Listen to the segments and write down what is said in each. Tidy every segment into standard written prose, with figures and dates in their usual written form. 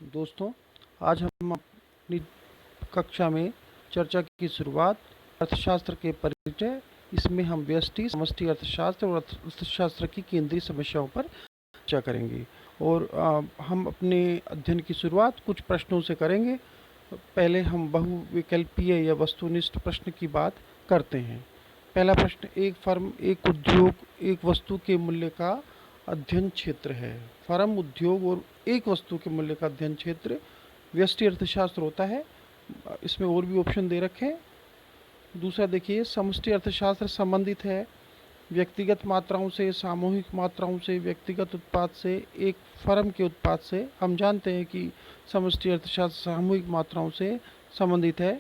दोस्तों, आज हम अपनी कक्षा में चर्चा की शुरुआत अर्थशास्त्र के परिचय, इसमें हम व्यष्टि समष्टि अर्थशास्त्र और अर्थशास्त्र की केंद्रीय समस्याओं पर चर्चा करेंगे। और हम अपने अध्ययन की शुरुआत कुछ प्रश्नों से करेंगे। पहले हम बहुविकल्पीय या वस्तुनिष्ठ प्रश्न की बात करते हैं। पहला प्रश्न, एक फर्म, एक उद्योग, एक वस्तु के मूल्य का अध्ययन क्षेत्र है। फर्म, उद्योग और एक वस्तु के मूल्य का अध्ययन क्षेत्र व्यष्टि अर्थशास्त्र होता है। इसमें और भी ऑप्शन दे रखे हैं। दूसरा देखिए, समष्टि अर्थशास्त्र संबंधित है व्यक्तिगत मात्राओं से, सामूहिक मात्राओं से, व्यक्तिगत उत्पाद से, एक फर्म के उत्पाद से। हम जानते हैं कि समष्टि अर्थशास्त्र सामूहिक मात्राओं से संबंधित है।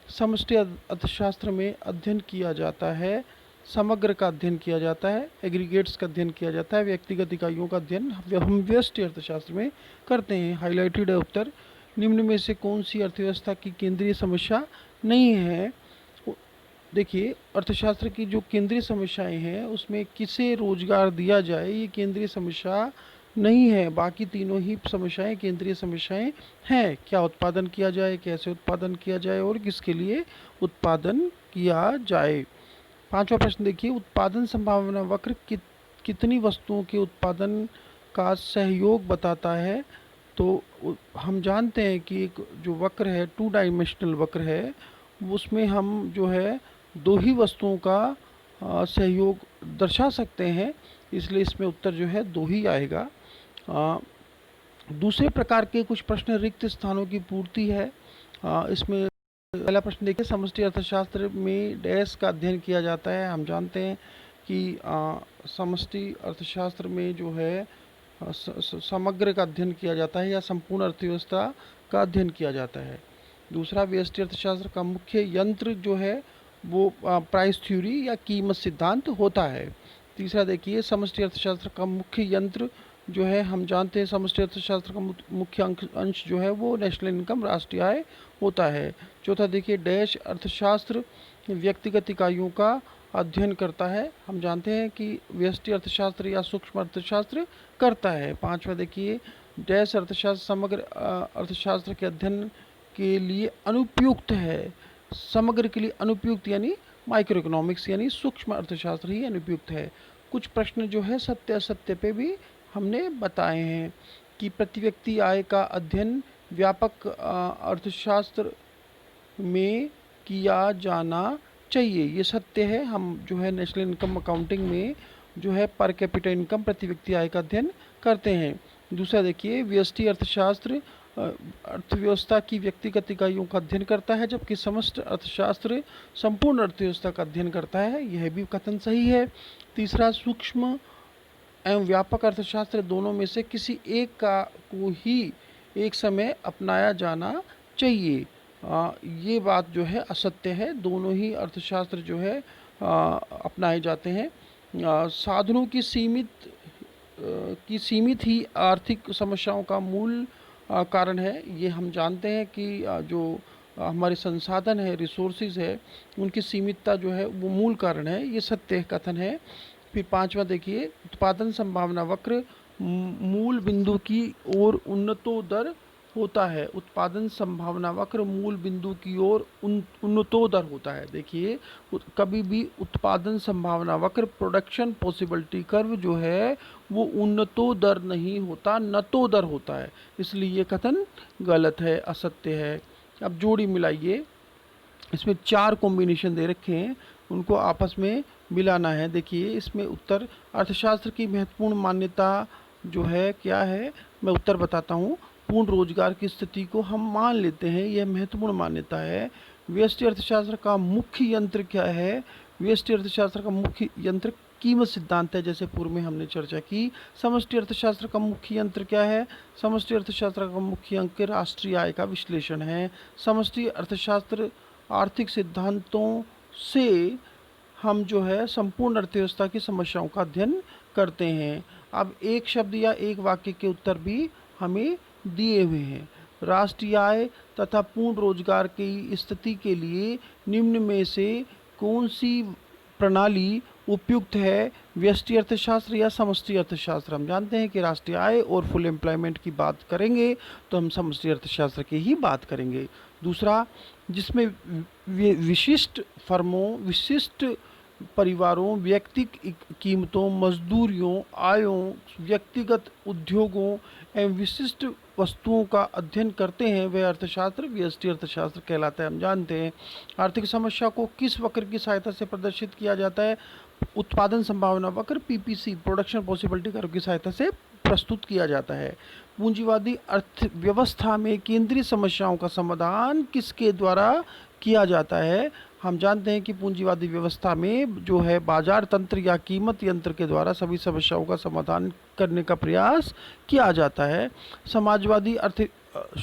समष्टि अर्थशास्त्र में अध्ययन किया जाता है, समग्र का अध्ययन किया जाता है, एग्रीगेट्स का अध्ययन किया जाता है, व्यक्तिगत इकाइयों का अध्ययन हम व्यष्टि अर्थशास्त्र में करते हैं। हाईलाइटेड है उत्तर। निम्न में से कौन सी अर्थव्यवस्था की केंद्रीय समस्या नहीं है? देखिए, अर्थशास्त्र की जो केंद्रीय समस्याएं हैं उसमें किसे रोजगार दिया जाए, ये केंद्रीय समस्या नहीं है। बाकी तीनों ही समस्याएं केंद्रीय समस्याएं हैं। क्या उत्पादन किया जाए, कैसे उत्पादन किया जाए और किसके लिए उत्पादन किया जाए। पांचवा प्रश्न देखिए, उत्पादन संभावना वक्र कितनी वस्तुओं के उत्पादन का सहयोग बताता है? तो हम जानते हैं कि एक जो वक्र है, 2 डायमेंशनल वक्र है, उसमें हम जो है दो ही वस्तुओं का सहयोग दर्शा सकते हैं, इसलिए इसमें उत्तर जो है दो ही आएगा। दूसरे प्रकार के कुछ प्रश्न रिक्त स्थानों की पूर्ति है। इसमें पहला प्रश्न देखिए, समष्टि अर्थशास्त्र में डैश का अध्ययन किया जाता है। हम जानते हैं कि समष्टि अर्थशास्त्र में जो है समग्र का अध्ययन किया जाता है या संपूर्ण अर्थव्यवस्था का अध्ययन किया जाता है। दूसरा, व्यष्टि अर्थशास्त्र का मुख्य यंत्र जो है वो प्राइस थ्योरी या कीमत सिद्धांत होता है। तीसरा देखिए, समष्टि अर्थशास्त्र का मुख्य यंत्र जो है, हम जानते हैं समष्टि अर्थशास्त्र का मुख्य अंश जो है वो नेशनल इनकम, राष्ट्रीय आय होता है। चौथा देखिए, डैश अर्थशास्त्र व्यक्तिगत इकाइयों का अध्ययन करता है। हम जानते हैं कि व्यष्टि अर्थशास्त्र या सूक्ष्म अर्थशास्त्र करता है। पांचवा देखिए, डैश अर्थशास्त्र समग्र अर्थशास्त्र के अध्ययन के लिए अनुपयुक्त है। समग्र के लिए अनुपयुक्त यानी माइक्रो इकोनॉमिक्स यानी सूक्ष्म अर्थशास्त्र ही अनुपयुक्त है। कुछ प्रश्न जो है सत्य असत्य पे भी हमने बताए हैं कि प्रति व्यक्ति आय का अध्ययन व्यापक अर्थशास्त्र में किया जाना चाहिए, ये सत्य है। हम जो है नेशनल इनकम अकाउंटिंग में जो है पर कैपिटा इनकम, प्रति व्यक्ति आय का अध्ययन करते हैं। दूसरा देखिए, व्यष्टि अर्थशास्त्र अर्थव्यवस्था की व्यक्तिगत इकाइयों का अध्ययन करता है, जबकि समष्टि अर्थशास्त्र संपूर्ण अर्थव्यवस्था का अध्ययन करता है, यह भी कथन सही है। तीसरा, सूक्ष्म एवं व्यापक अर्थशास्त्र दोनों में से किसी एक का को ही एक समय अपनाया जाना चाहिए, ये बात जो है असत्य है। दोनों ही अर्थशास्त्र जो है अपनाए जाते हैं। साधनों की सीमित ही आर्थिक समस्याओं का मूल कारण है। ये हम जानते हैं कि जो हमारे संसाधन है, रिसोर्सेज है, उनकी सीमितता जो है वो मूल कारण है, ये सत्य कथन है। फिर पांचवा देखिए, उत्पादन संभावना वक्र मूल बिंदु की ओर उन्नतोदर होता है। उत्पादन संभावना वक्र मूल बिंदु की ओर उन्नतोदर होता है। देखिए, कभी भी उत्पादन संभावना वक्र, प्रोडक्शन पॉसिबिलिटी कर्व जो है वो उन्नतोदर नहीं होता, नतोदर होता है, इसलिए ये कथन गलत है, असत्य है। अब जोड़ी मिलाइए, इसमें 4 कॉम्बिनेशन दे रखे हैं, उनको आपस में मिलाना है। देखिए, इसमें उत्तर, अर्थशास्त्र की महत्वपूर्ण मान्यता जो है क्या है, मैं उत्तर बताता हूँ। पूर्ण रोजगार की स्थिति को हम मान लेते हैं, यह महत्वपूर्ण मान्यता है। व्यष्टि अर्थशास्त्र का मुख्य यंत्र क्या है? व्यष्टि अर्थशास्त्र का मुख्य यंत्र कीमत सिद्धांत है, जैसे पूर्व में हमने चर्चा की। समष्टि अर्थशास्त्र का मुख्य यंत्र क्या है? समष्टि अर्थशास्त्र का मुख्य अंक राष्ट्रीय आय का विश्लेषण है। समष्टि अर्थशास्त्र आर्थिक सिद्धांतों से हम जो है संपूर्ण अर्थव्यवस्था की समस्याओं का अध्ययन करते हैं। अब एक शब्द या एक वाक्य के उत्तर भी हमें दिए हुए हैं। राष्ट्रीय आय तथा पूर्ण रोजगार की स्थिति के लिए निम्न में से कौन सी प्रणाली उपयुक्त है, व्यष्टि अर्थशास्त्र या समष्टि अर्थशास्त्र? हम जानते हैं कि राष्ट्रीय आय और फुल एम्प्लॉयमेंट की बात करेंगे तो हम समष्टि अर्थशास्त्र की ही बात करेंगे। दूसरा, जिसमें विशिष्ट फर्मों, विशिष्ट परिवारों, व्यक्तिगत कीमतों, मजदूरियों, आयों, व्यक्तिगत उद्योगों एवं विशिष्ट वस्तुओं का अध्ययन करते हैं, वह अर्थशास्त्र व्यष्टि अर्थशास्त्र कहलाता है। हम जानते हैं आर्थिक समस्या को किस वक्र की सहायता से प्रदर्शित किया जाता है? उत्पादन संभावना वक्र, पीपीसी, प्रोडक्शन पॉसिबिलिटी कर्व की सहायता से प्रस्तुत किया जाता है। पूंजीवादी अर्थव्यवस्था में केंद्रीय समस्याओं का समाधान किसके द्वारा किया जाता है? हम जानते हैं कि पूंजीवादी व्यवस्था में जो है बाजार तंत्र या कीमत यंत्र के द्वारा सभी समस्याओं का समाधान करने का प्रयास किया जाता है। समाजवादी अर्थ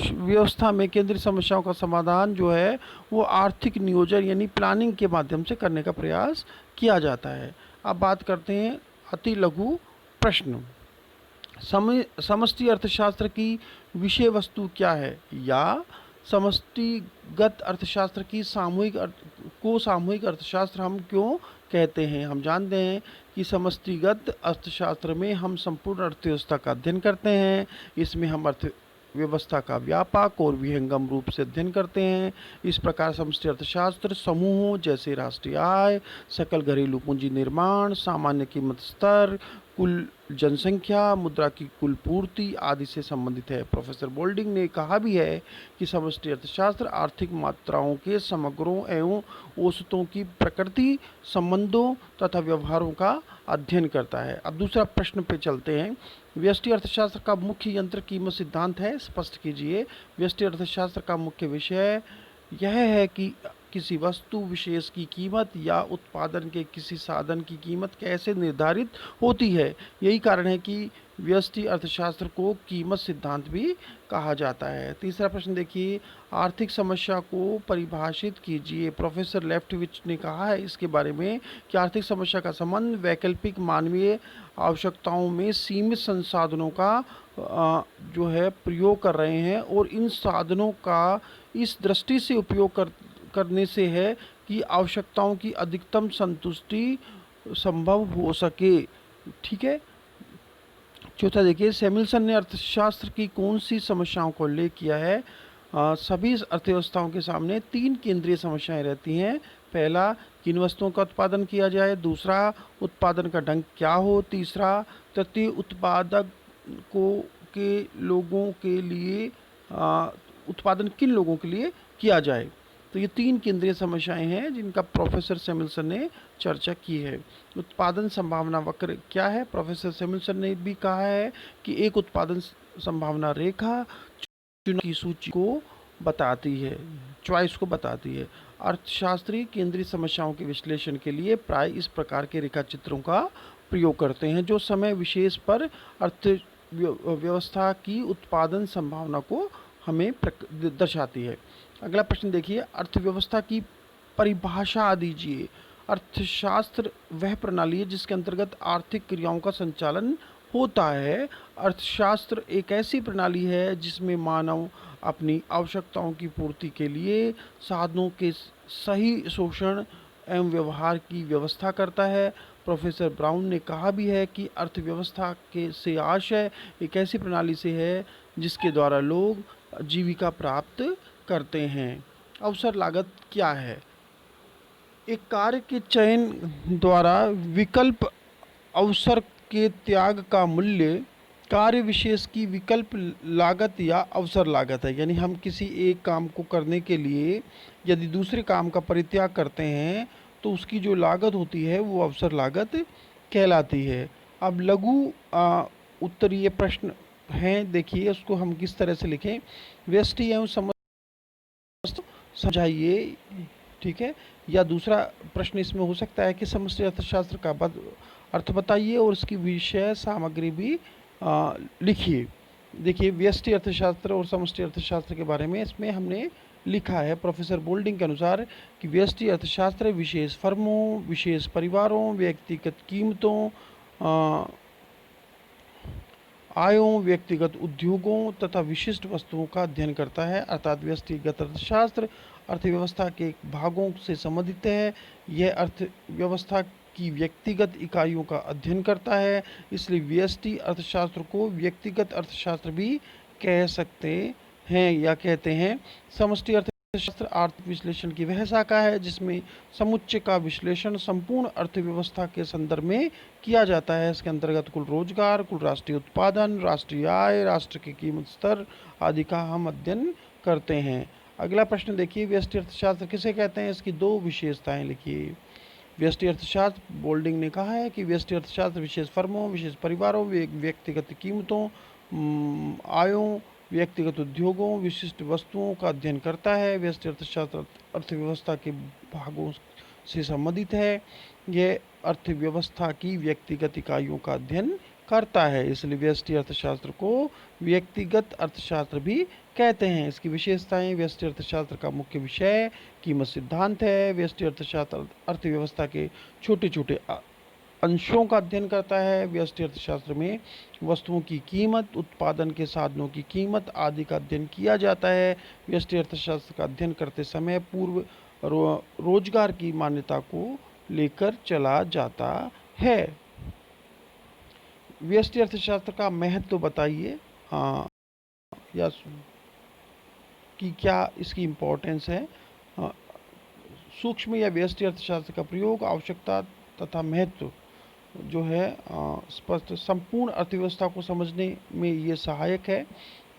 व्यवस्था में केंद्रीय समस्याओं का समाधान जो है वो आर्थिक नियोजन यानी प्लानिंग के माध्यम से करने का प्रयास किया जाता है। अब बात करते हैं अति लघु प्रश्न। समष्टि अर्थशास्त्र की विषय वस्तु क्या है? या समष्टिगत अर्थशास्त्र की सामूहिक अर्थशास्त्र हम क्यों कहते हैं? हम जानते हैं कि समष्टिगत अर्थशास्त्र में हम संपूर्ण अर्थव्यवस्था का अध्ययन करते हैं। इसमें हम अर्थव्यवस्था का व्यापक और विहंगम रूप से अध्ययन करते हैं। इस प्रकार समष्टि अर्थशास्त्र समूहों जैसे राष्ट्रीय आय, सकल घरेलू पूंजी निर्माण, सामान्य कीमत स्तर, कुल जनसंख्या, मुद्रा की कुल पूर्ति आदि से संबंधित है। प्रोफेसर बोल्डिंग ने कहा भी है कि समष्टि अर्थशास्त्र आर्थिक मात्राओं के समग्रों एवं औसतों की प्रकृति, संबंधों तथा व्यवहारों का अध्ययन करता है। अब दूसरा प्रश्न पे चलते हैं। व्यष्टि अर्थशास्त्र का मुख्य यंत्र कीमत सिद्धांत है, स्पष्ट कीजिए। व्यष्टि अर्थशास्त्र का मुख्य विषय यह है कि किसी वस्तु विशेष की कीमत या उत्पादन के किसी साधन की कीमत कैसे निर्धारित होती है। यही कारण है कि व्यष्टि अर्थशास्त्र को कीमत सिद्धांत भी कहा जाता है। तीसरा प्रश्न देखिए, आर्थिक समस्या को परिभाषित कीजिए। प्रोफेसर लेफ्टविच ने कहा है इसके बारे में कि आर्थिक समस्या का संबंध वैकल्पिक मानवीय आवश्यकताओं में सीमित संसाधनों का जो है प्रयोग कर रहे हैं और इन साधनों का इस दृष्टि से उपयोग करने से है कि आवश्यकताओं की अधिकतम संतुष्टि संभव हो सके। ठीक है। चौथा देखिए, सैमुअल्सन ने अर्थशास्त्र की कौन सी समस्याओं को उल्लेख किया है? सभी अर्थव्यवस्थाओं के सामने तीन केंद्रीय समस्याएं रहती हैं। पहला, किन वस्तुओं का उत्पादन किया जाए। दूसरा, उत्पादन का ढंग क्या हो। तीसरा, तृतीय, उत्पादक को के लोगों के लिए उत्पादन किन लोगों के लिए किया जाए। तो ये तीन केंद्रीय समस्याएं हैं जिनका प्रोफेसर सैमुअल्सन ने चर्चा की है। उत्पादन संभावना वक्र क्या है? प्रोफेसर सैमुअल्सन ने भी कहा है कि एक उत्पादन संभावना रेखा चुनाव की सूची को बताती है, चॉइस को बताती है। अर्थशास्त्री केंद्रीय समस्याओं के विश्लेषण के लिए प्राय इस प्रकार के रेखा चित्रों का प्रयोग करते हैं जो समय विशेष पर अर्थव्यवस्था की उत्पादन संभावना को हमें दर्शाती है। अगला प्रश्न देखिए, अर्थव्यवस्था की परिभाषा दीजिए। अर्थशास्त्र वह प्रणाली है जिसके अंतर्गत आर्थिक क्रियाओं का संचालन होता है। अर्थशास्त्र एक ऐसी प्रणाली है जिसमें मानव अपनी आवश्यकताओं की पूर्ति के लिए साधनों के सही शोषण एवं व्यवहार की व्यवस्था करता है। प्रोफेसर ब्राउन ने कहा भी है कि अर्थव्यवस्था के से आशय एक ऐसी प्रणाली से है जिसके द्वारा लोग जीविका प्राप्त करते हैं। अवसर लागत क्या है? एक कार्य के चयन द्वारा विकल्प अवसर के त्याग का मूल्य कार्य विशेष की विकल्प लागत या अवसर लागत है। यानी हम किसी एक काम को करने के लिए यदि दूसरे काम का परित्याग करते हैं तो उसकी जो लागत होती है वो अवसर लागत कहलाती है। अब लघु उत्तरीय प्रश्न हैं, देखिए उसको हम किस तरह से लिखें। व्यष्टि एवं समझाइए, ठीक है। या दूसरा प्रश्न इसमें हो सकता है कि समष्टि अर्थशास्त्र का अर्थ बताइए और उसकी विषय सामग्री भी लिखिए। देखिए, व्यष्टि अर्थशास्त्र और समष्टि अर्थशास्त्र के बारे में इसमें हमने लिखा है प्रोफेसर बोल्डिंग के अनुसार कि व्यष्टि अर्थशास्त्र विशेष फर्मों, विशेष परिवारों, व्यक्तिगत कीमतों, आयों, व्यक्तिगत उद्योगों तथा विशिष्ट वस्तुओं का अध्ययन करता है। अर्थात व्यष्टिगत अर्थशास्त्र अर्थव्यवस्था के भागों से संबंधित है। यह अर्थव्यवस्था की व्यक्तिगत इकाइयों का अध्ययन करता है, इसलिए व्यष्टि अर्थशास्त्र को व्यक्तिगत अर्थशास्त्र भी कह सकते हैं या कहते हैं। समष्टि अर्थशास्त्र आर्थिक विश्लेषण की वह शाखा है जिसमें समुच्चय का विश्लेषण संपूर्ण अर्थव्यवस्था के संदर्भ में किया जाता है। इसके अंतर्गत कुल रोजगार, कुल राष्ट्रीय उत्पादन, राष्ट्रीय आय, राष्ट्र की कीमत स्तर आदि का हम अध्ययन करते हैं। अगला प्रश्न देखिए, व्यष्टि अर्थशास्त्र किसे कहते हैं, इसकी दो विशेषताएं लिखिए। व्यष्टि अर्थशास्त्र, बोल्डिंग ने कहा है कि व्यष्टि अर्थशास्त्र विशेष फर्मों, विशेष परिवारों, व्यक्तिगत कीमतों, आयों, व्यक्तिगत उद्योगों, विशिष्ट वस्तुओं का अध्ययन करता है। व्यष्टि अर्थशास्त्र अर्थव्यवस्था के भागों से संबंधित है। यह अर्थव्यवस्था की व्यक्तिगत इकाइयों का अध्ययन करता है, इसलिए व्यष्टि अर्थशास्त्र को व्यक्तिगत अर्थशास्त्र भी कहते हैं। इसकी विशेषताएं, व्यष्टि अर्थशास्त्र का मुख्य विषय कीमत सिद्धांत है। व्यष्टि अर्थशास्त्र अर्थव्यवस्था के छोटे छोटे अंशों का अध्ययन करता है। व्यष्टि अर्थशास्त्र में वस्तुओं की कीमत, उत्पादन के साधनों की कीमत आदि का अध्ययन किया जाता है। व्यष्टि अर्थशास्त्र का अध्ययन करते समय पूर्व रोजगार की मान्यता को लेकर चला जाता है। व्यष्टि अर्थशास्त्र का महत्व बताइए, हाँ या कि क्या इसकी इम्पोर्टेंस है। सूक्ष्म या व्यष्टि अर्थशास्त्र का प्रयोग, आवश्यकता तथा महत्व जो है स्पष्ट संपूर्ण अर्थव्यवस्था को समझने में ये सहायक है।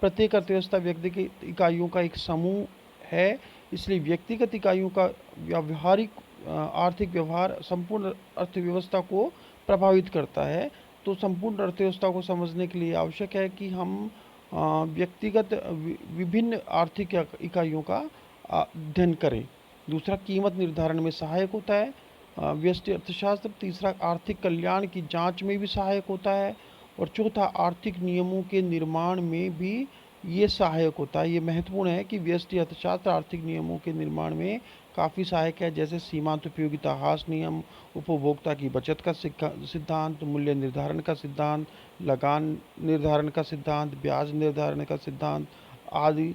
प्रत्येक अर्थव्यवस्था व्यक्तिगत इकाइयों का एक समूह है, इसलिए व्यक्तिगत इकाइयों का व्यावहारिक आर्थिक व्यवहार संपूर्ण अर्थव्यवस्था को प्रभावित करता है। तो संपूर्ण अर्थव्यवस्था को समझने के लिए आवश्यक है कि हम व्यक्तिगत विभिन्न आर्थिक इकाइयों का अध्ययन करें। दूसरा, कीमत निर्धारण में सहायक होता है व्यष्टि अर्थशास्त्र। तीसरा, आर्थिक कल्याण की जांच में भी सहायक होता है। और चौथा, आर्थिक नियमों के निर्माण में भी ये सहायक होता है। ये महत्वपूर्ण है कि व्यष्टि अर्थशास्त्र आर्थिक नियमों के निर्माण में काफ़ी सहायक है, जैसे सीमांत उपयोगिता ह्रास नियम, उपभोक्ता की बचत का सिद्धांत, मूल्य निर्धारण का सिद्धांत, लगान निर्धारण का सिद्धांत, ब्याज निर्धारण का सिद्धांत आदि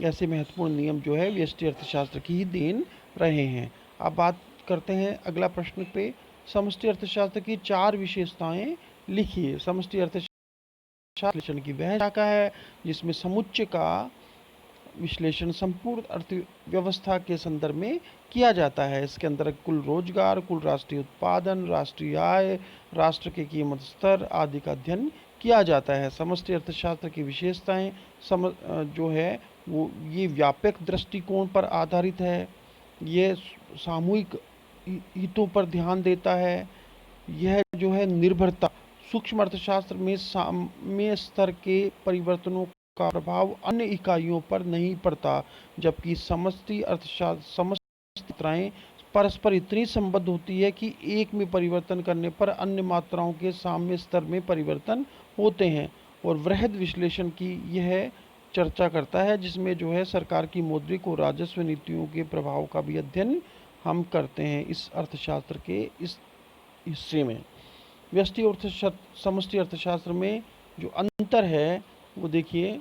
ऐसे महत्वपूर्ण नियम जो है व्यष्टि अर्थशास्त्र की ही देन रहे हैं। अब बात करते हैं अगला प्रश्न पे। समष्टि अर्थशास्त्र की 4 विशेषताएं लिखिए। समष्टि अर्थशास्त्र विश्लेषण की वह शाखा है जिसमें समुच्चय का विश्लेषण संपूर्ण अर्थव्यवस्था के संदर्भ में किया जाता है। इसके अंदर कुल रोजगार, कुल राष्ट्रीय उत्पादन, राष्ट्रीय आय, राष्ट्र के कीमत स्तर आदि का अध्ययन किया जाता है। समष्टि अर्थशास्त्र की विशेषताएं जो है वो ये व्यापक दृष्टिकोण पर आधारित है, ये सामूहिक हितों पर ध्यान देता है, यह जो है निर्भरता, सूक्ष्म अर्थशास्त्र में साम्य स्तर के परिवर्तनों का प्रभाव अन्य इकाइयों पर नहीं पड़ता, जबकि समष्टि अर्थशास्त्र समस्याएं परस्पर इतनी संबद्ध होती है कि एक में परिवर्तन करने पर अन्य मात्राओं के साम्य स्तर में परिवर्तन होते हैं। और वृहद विश्लेषण की यह चर्चा करता है जिसमें जो है सरकार की मौद्रिक और राजस्व नीतियों के प्रभाव का भी अध्ययन हम करते हैं इस अर्थशास्त्र के इस हिस्से में। व्यष्टि और समष्टि अर्थशास्त्र में जो अंतर है वो देखिए,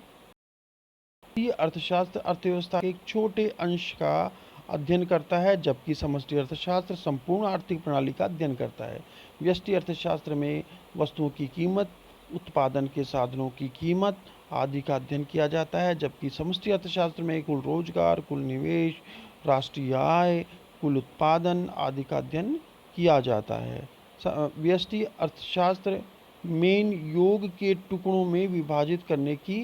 अर्थशास्त्र अर्थव्यवस्था के एक छोटे अंश का अध्ययन करता है, जबकि समष्टि अर्थशास्त्र संपूर्ण आर्थिक प्रणाली का अध्ययन करता है। व्यष्टि अर्थशास्त्र में वस्तुओं की कीमत, उत्पादन के साधनों की कीमत आदि का अध्ययन किया जाता है, जबकि समष्टि अर्थशास्त्र में कुल रोजगार, कुल निवेश, राष्ट्रीय आय, कुल उत्पादन आदि का अध्ययन किया जाता है। व्यष्टि अर्थशास्त्र मेन योग के टुकड़ों में विभाजित करने की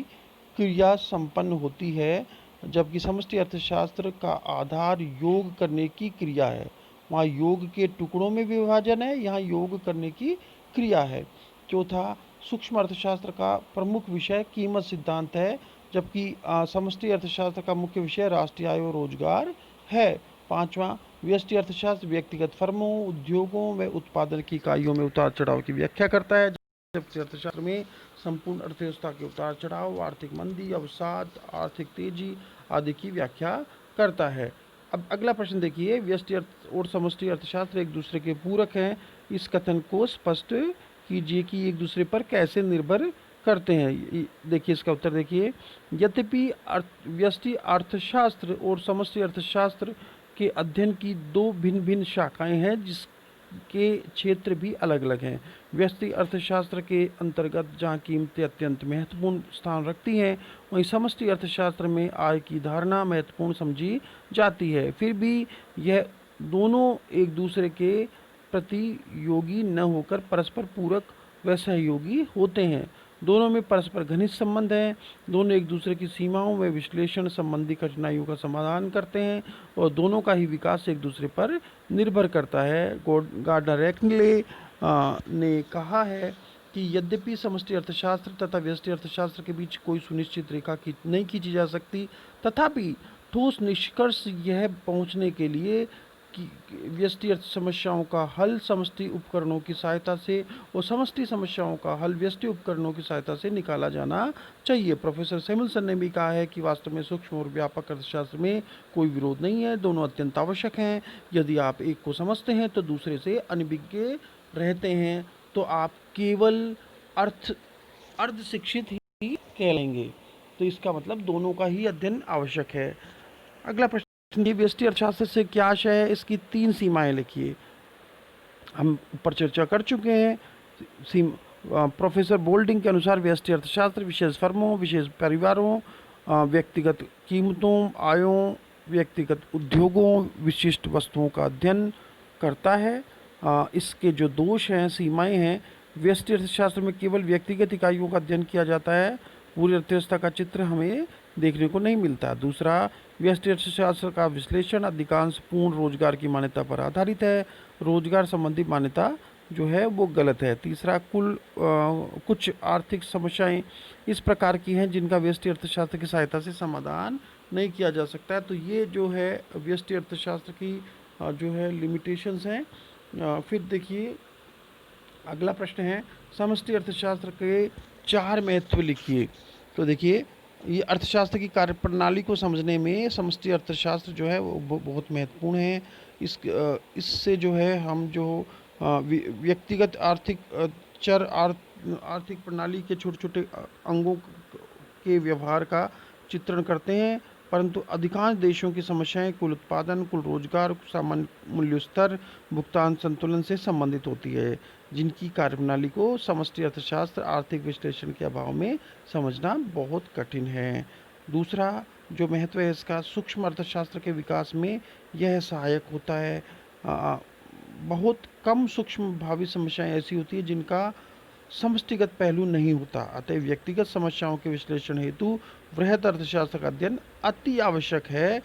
क्रिया संपन्न होती है, जबकि समष्टि अर्थशास्त्र का आधार योग करने की क्रिया है। वहाँ योग के टुकड़ों में विभाजन है, यहाँ योग करने की क्रिया है। चौथा, सूक्ष्म अर्थशास्त्र का प्रमुख विषय कीमत सिद्धांत है, जबकि समष्टि अर्थशास्त्र का मुख्य विषय राष्ट्रीय आय और रोजगार है। पांचवा, व्यष्टि अर्थशास्त्र व्यक्तिगत फर्मों, उद्योगों व उत्पादन की इकाइयों में उतार चढ़ाव की व्याख्या करता है, जबकि अर्थशास्त्र में संपूर्ण अर्थव्यवस्था के उतार चढ़ाव, आर्थिक मंदी, अवसाद, आर्थिक तेजी आदि की व्याख्या करता है। अब अगला प्रश्न देखिए, व्यष्टि और समष्टि अर्थशास्त्र एक दूसरे के पूरक हैं, इस कथन को स्पष्ट कीजिए कि एक दूसरे पर कैसे निर्भर करते हैं। देखिए इसका उत्तर देखिए, यद्यपि व्यष्टि अर्थशास्त्र और समष्टि अर्थशास्त्र के अध्ययन की दो भिन्न भिन्न शाखाएं हैं के क्षेत्र भी अलग अलग हैं। व्यष्टि अर्थशास्त्र के अंतर्गत जहाँ कीमतें अत्यंत महत्वपूर्ण स्थान रखती हैं, वहीं समष्टि अर्थशास्त्र में आय की धारणा महत्वपूर्ण समझी जाती है। फिर भी यह दोनों एक दूसरे के प्रतियोगी न होकर परस्पर पूरक व सहयोगी होते हैं। दोनों में परस्पर घनिष्ठ संबंध है। दोनों एक दूसरे की सीमाओं व विश्लेषण संबंधी कठिनाइयों का समाधान करते हैं और दोनों का ही विकास एक दूसरे पर निर्भर करता है। गार्डनर एक्नले ने कहा है कि यद्यपि समष्टि अर्थशास्त्र तथा व्यष्टि अर्थशास्त्र के बीच कोई सुनिश्चित रेखा नहीं खींची जा सकती, तथापि ठोस निष्कर्ष यह पहुंचने के लिए कि व्यष्टि अर्थ समस्याओं का हल समष्टि उपकरणों की सहायता से और समष्टि समस्याओं का हल व्यष्टि उपकरणों की सहायता से निकाला जाना चाहिए। प्रोफेसर सैमुअल्सन ने भी कहा है कि वास्तव में सूक्ष्म और व्यापक अर्थशास्त्र में कोई विरोध नहीं है, दोनों अत्यंत आवश्यक हैं। यदि आप एक को समझते हैं तो दूसरे से अनभिज्ञ रहते हैं, तो आप केवल अर्ध शिक्षित ही कहलाएंगे। तो इसका मतलब दोनों का ही अध्ययन आवश्यक है। अगला प्रश्न, व्यष्टि अर्थशास्त्र से क्या आशय है, इसकी 3 सीमाएं लिखिए। हम ऊपर चर्चा कर चुके हैं। प्रोफेसर बोल्डिंग के अनुसार व्यष्टि अर्थशास्त्र विशेष फर्मों, विशेष परिवारों, व्यक्तिगत कीमतों, आयों, व्यक्तिगत उद्योगों, विशिष्ट वस्तुओं का अध्ययन करता है। इसके जो दोष हैं, सीमाएं हैं, व्यष्टि अर्थशास्त्र में केवल व्यक्तिगत इकाइयों का अध्ययन किया जाता है, पूरी अर्थव्यवस्था का चित्र हमें देखने को नहीं मिलता। दूसरा, व्यष्टि अर्थशास्त्र का विश्लेषण अधिकांश पूर्ण रोजगार की मान्यता पर आधारित है, रोजगार संबंधी मान्यता जो है वो गलत है। तीसरा, कुछ आर्थिक समस्याएं इस प्रकार की हैं जिनका व्यष्टि अर्थशास्त्र की सहायता से समाधान नहीं किया जा सकता है। तो ये जो है व्यष्टि अर्थशास्त्र की जो है लिमिटेशंस हैं। फिर देखिए अगला प्रश्न है, समष्टि अर्थशास्त्र के 4 महत्व लिखिए। तो देखिए, ये अर्थशास्त्र की कार्यप्रणाली को समझने में समष्टि अर्थशास्त्र जो है वो बहुत महत्वपूर्ण है। इससे जो है हम जो व्यक्तिगत आर्थिक आर्थिक प्रणाली के छोटे छोटे अंगों के व्यवहार का चित्रण करते हैं, परंतु अधिकांश देशों की समस्याएं कुल उत्पादन, कुल रोजगार, सामान्य मूल्य स्तर, भुगतान संतुलन से संबंधित होती है, जिनकी कार्यप्रणाली को समष्टि अर्थशास्त्र आर्थिक विश्लेषण के अभाव में समझना बहुत कठिन है। दूसरा जो महत्व है इसका, सूक्ष्म अर्थशास्त्र के विकास में यह सहायक होता है। बहुत कम सूक्ष्म भावी समस्याएं ऐसी होती है जिनका समष्टिगत पहलू नहीं होता, अतः व्यक्तिगत समस्याओं के विश्लेषण हेतु वृहद अर्थशास्त्र का अध्ययन अति आवश्यक है।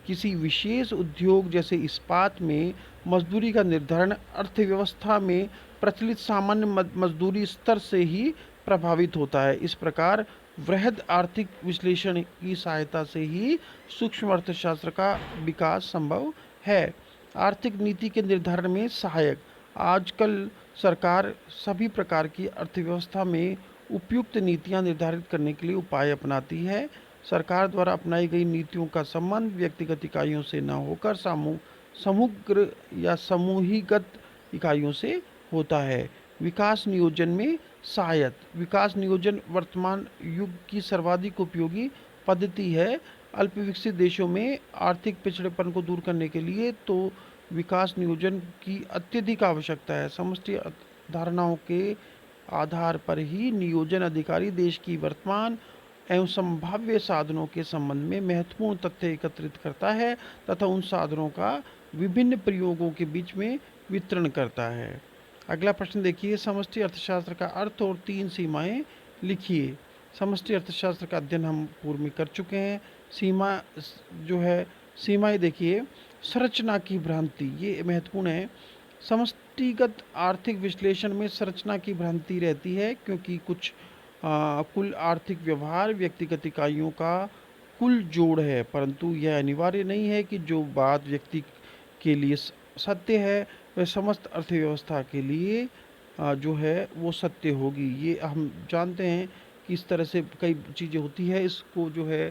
किसी विशेष उद्योग जैसे इस्पात में मजदूरी का निर्धारण अर्थव्यवस्था में प्रचलित सामान्य मजदूरी स्तर से ही प्रभावित होता है। इस प्रकार वृहद आर्थिक विश्लेषण की सहायता से ही सूक्ष्म अर्थशास्त्र का विकास संभव है। आर्थिक नीति के निर्धारण में सहायक, आजकल सरकार सभी प्रकार की अर्थव्यवस्था में उपयुक्त नीतियां निर्धारित करने के लिए उपाय अपनाती है। सरकार द्वारा अपनाई गई नीतियों का संबंध व्यक्तिगत इकाइयों से न होकर समग्र या समूहीगत इकाइयों से होता है। विकास नियोजन में सहायक, विकास नियोजन वर्तमान युग की सर्वाधिक उपयोगी पद्धति है। अल्प विकसित देशों में आर्थिक पिछड़ेपन को दूर करने के लिए तो विकास नियोजन की अत्यधिक आवश्यकता है। समष्टि धारणाओं के आधार पर ही नियोजन अधिकारी देश की वर्तमान एवं संभाव्य साधनों के संबंध में महत्वपूर्ण तथ्य एकत्रित करता है तथा उन साधनों का विभिन्न प्रयोगों के बीच में वितरण करता है। अगला प्रश्न देखिए, समष्टि अर्थशास्त्र का अर्थ और 3 सीमाएं लिखिए। समष्टि अर्थशास्त्र का अध्ययन हम पूर्व में कर चुके हैं। सीमाएं देखिए, संरचना की भ्रांति, ये महत्वपूर्ण है। समष्टिगत आर्थिक विश्लेषण में संरचना की भ्रांति रहती है क्योंकि कुल आर्थिक व्यवहार व्यक्तिगत इकाइयों का कुल जोड़ है, परंतु यह अनिवार्य नहीं है कि जो बात व्यक्ति के लिए सत्य है वह समस्त अर्थव्यवस्था के लिए जो है वो सत्य होगी। ये हम जानते हैं कि इस तरह से कई चीज़ें होती है, इसको जो है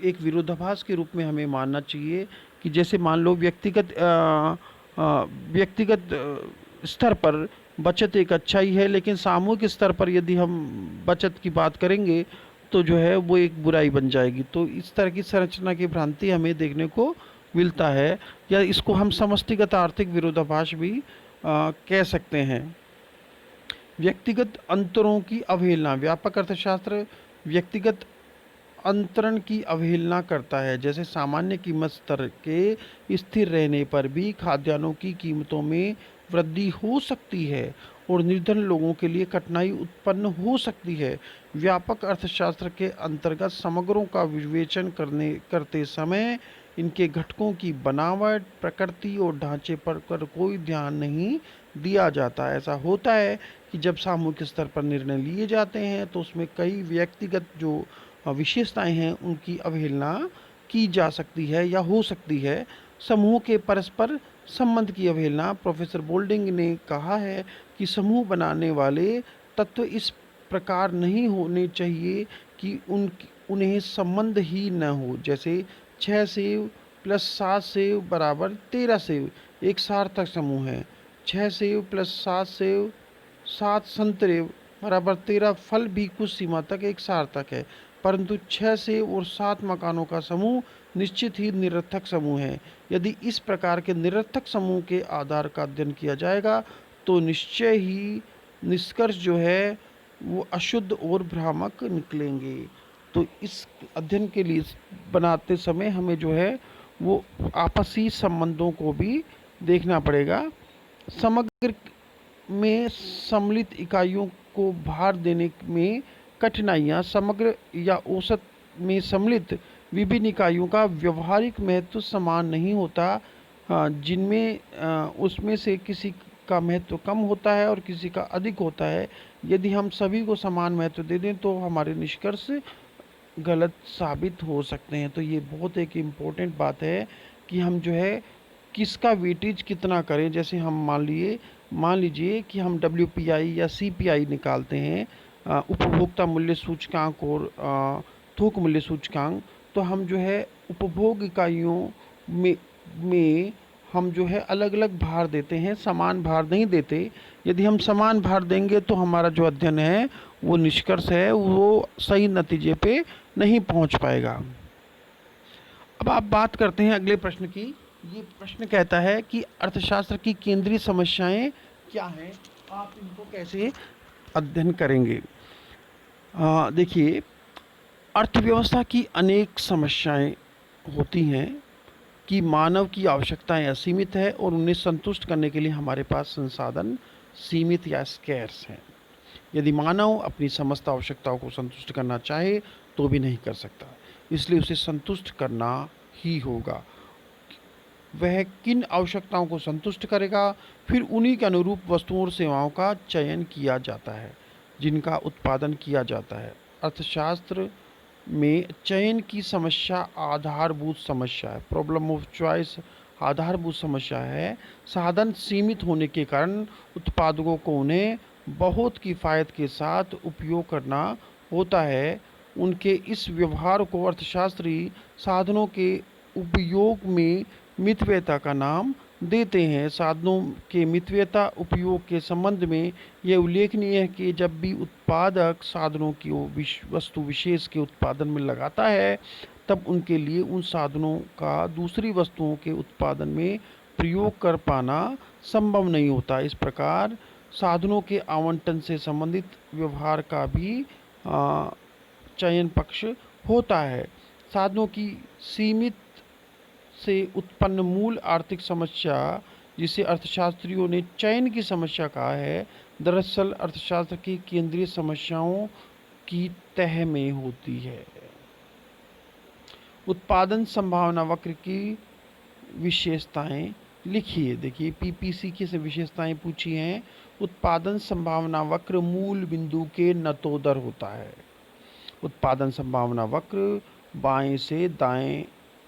एक विरोधाभास के रूप में हमें मानना चाहिए कि जैसे मान लो व्यक्तिगत स्तर पर बचत एक अच्छाई है, लेकिन सामूहिक स्तर पर यदि हम बचत की बात करेंगे तो जो है वो एक बुराई बन जाएगी। तो इस तरह की संरचना की भ्रांति हमें देखने को मिलता है, या इसको हम समष्टिगत आर्थिक विरोधाभास भी कह सकते हैं। व्यक्तिगत अंतरों की अवहेलना। व्यापक अर्थशास्त्र व्यक्तिगत अंतरण की अवहेलना करता है। जैसे सामान्य कीमत स्तर के स्थिर रहने पर भी खाद्यान्नों की कीमतों में वृद्धि हो सकती है और निर्धन लोगों के लिए कठिनाई उत्पन्न हो सकती है। व्यापक अर्थशास्त्र के अंतर्गत समग्रों का विवेचन करते समय इनके घटकों की बनावट, प्रकृति और ढांचे पर कोई ध्यान नहीं दिया जाता। ऐसा होता है कि जब सामूहिक स्तर पर निर्णय लिए जाते हैं तो उसमें कई व्यक्तिगत जो विशेषताएं हैं उनकी अवहेलना की जा सकती है या हो सकती है। समूह के परस्पर संबंध की अवहेलना। प्रोफेसर बोल्डिंग ने कहा है कि समूह बनाने वाले तत्व इस प्रकार नहीं होने चाहिए कि उन्हें संबंध ही न हो। जैसे 6 सेव प्लस 7 सेव बराबर 13 सेव एक सार्थक समूह है। 6 सेव प्लस 7 सेव 7 संतरे बराबर 13 फल भी कुछ सीमा तक एक सार्थक है, परंतु 6 सेव और 7 मकानों का समूह निश्चित ही निरर्थक समूह है। यदि इस प्रकार के निरर्थक समूह के आधार का अध्ययन किया जाएगा तो निश्चय ही निष्कर्ष जो है वो अशुद्ध और भ्रामक निकलेंगे। तो इस अध्ययन के लिए बनाते समय हमें जो है वो आपसी संबंधों को भी देखना पड़ेगा। समग्र में सम्मिलित इकाइयों को भार देने में कठिनाइयाँ। समग्र या औसत में सम्मिलित विभिन्न इकाइयों का व्यवहारिक महत्व समान नहीं होता, जिनमें उसमें से किसी का महत्व कम होता है और किसी का अधिक होता है। यदि हम सभी को समान महत्व दे दें तो हमारे निष्कर्ष गलत साबित हो सकते हैं। तो ये बहुत एक इम्पोर्टेंट बात है कि हम जो है किसका वेटेज कितना करें। जैसे हम मान लीजिए कि हम WPI या CPI निकालते हैं, उपभोक्ता मूल्य सूचकांक और थोक मूल्य सूचकांक, तो हम जो है उपभोग इकाइयों में हम जो है अलग अलग भार देते हैं, समान भार नहीं देते। यदि हम समान भार देंगे तो हमारा जो अध्ययन है वो निष्कर्ष है वो सही नतीजे पे नहीं पहुंच पाएगा। अब आप बात करते हैं अगले प्रश्न की। ये प्रश्न कहता है कि अर्थशास्त्र की केंद्रीय समस्याएं क्या हैं, आप इनको कैसे अध्ययन करेंगे। देखिए, अर्थव्यवस्था की अनेक समस्याएं होती हैं कि मानव की आवश्यकताएं असीमित है और उन्हें संतुष्ट करने के लिए हमारे पास संसाधन सीमित या स्कैर्स हैं। यदि मानव अपनी समस्त आवश्यकताओं को संतुष्ट करना चाहे तो भी नहीं कर सकता, इसलिए उसे संतुष्ट करना ही होगा। वह किन आवश्यकताओं को संतुष्ट करेगा, फिर उन्हीं के अनुरूप वस्तुओं और सेवाओं का चयन किया जाता है जिनका उत्पादन किया जाता है। अर्थशास्त्र में चयन की समस्या आधारभूत समस्या है। प्रॉब्लम ऑफ चॉइस आधारभूत समस्या है। साधन सीमित होने के कारण उत्पादकों को उन्हें बहुत किफ़ायत के साथ उपयोग करना होता है। उनके इस व्यवहार को अर्थशास्त्री साधनों के उपयोग में मितव्ययता का नाम देते हैं। साधनों के मितव्ययता उपयोग के संबंध में यह उल्लेखनीय है कि जब भी उत्पादक साधनों की वस्तु विशेष के उत्पादन में लगाता है तब उनके लिए उन साधनों का दूसरी वस्तुओं के उत्पादन में प्रयोग कर पाना संभव नहीं होता। इस प्रकार साधनों के आवंटन से संबंधित व्यवहार का भी चयन पक्ष होता है। साधनों की सीमित से उत्पन्न मूल आर्थिक समस्या, जिसे अर्थशास्त्रियों ने चयन की समस्या कहा है, दरअसल अर्थशास्त्र की केंद्रीय समस्याओं की तह में होती है। उत्पादन संभावना वक्र की विशेषताएं लिखिए। देखिए, PPC की से विशेषताएं पूछी हैं। उत्पादन संभावना वक्र मूल बिंदु के नतोदर होता है। उत्पादन संभावना वक्र बाएं से दाएं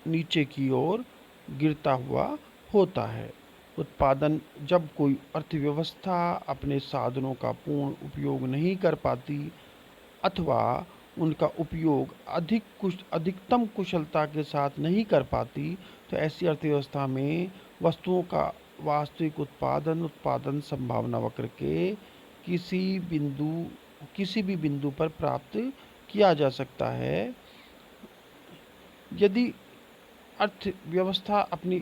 नीचे की ओर गिरता हुआ होता है। उत्पादन जब कोई अर्थव्यवस्था अपने साधनों का पूर्ण उपयोग नहीं कर पाती अथवा उनका उपयोग अधिकतम कुशलता के साथ नहीं कर पाती, तो ऐसी अर्थव्यवस्था में वस्तुओं का वास्तविक उत्पादन संभावना वक्र के किसी भी बिंदु पर प्राप्त किया जा सकता है। यदि अर्थव्यवस्था अपनी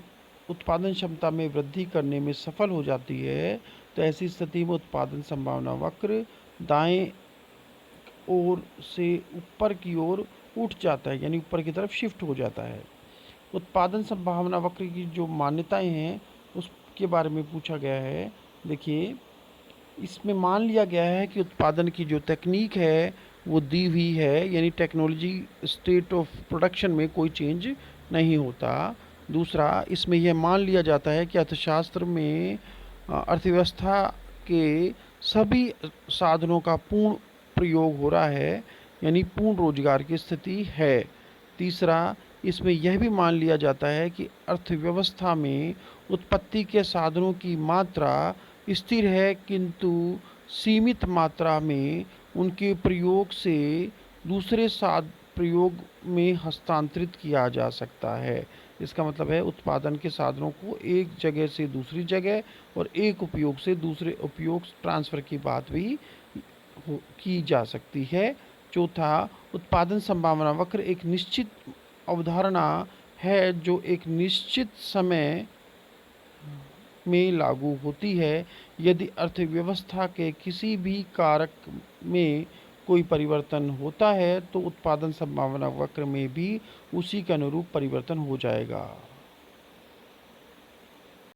उत्पादन क्षमता में वृद्धि करने में सफल हो जाती है, तो ऐसी स्थिति में उत्पादन संभावना वक्र दाएं ओर से ऊपर की ओर उठ जाता है, यानी ऊपर की तरफ शिफ्ट हो जाता है। उत्पादन संभावना वक्र की जो मान्यताएं हैं उसके बारे में पूछा गया है। देखिए, इसमें मान लिया गया है कि उत्पादन की जो तकनीक है वो दी हुई है, यानी टेक्नोलॉजी स्टेट ऑफ प्रोडक्शन में कोई चेंज नहीं होता। दूसरा, इसमें यह मान लिया जाता है कि अर्थशास्त्र में अर्थव्यवस्था के सभी साधनों का पूर्ण प्रयोग हो रहा है, यानी पूर्ण रोजगार की स्थिति है। तीसरा, इसमें यह भी मान लिया जाता है कि अर्थव्यवस्था में उत्पत्ति के साधनों की मात्रा स्थिर है, किंतु सीमित मात्रा में उनके प्रयोग से दूसरे प्रयोग में हस्तांतरित किया जा सकता है। इसका मतलब है उत्पादन के साधनों को एक जगह से दूसरी जगह और एक उपयोग से दूसरे उपयोग ट्रांसफ़र की बात भी की जा सकती है। चौथा, उत्पादन संभावना वक्र एक निश्चित अवधारणा है जो एक निश्चित समय में लागू होती है। यदि अर्थव्यवस्था के किसी भी कारक में कोई परिवर्तन होता है तो उत्पादन संभावना वक्र में भी उसी के अनुरूप परिवर्तन हो जाएगा।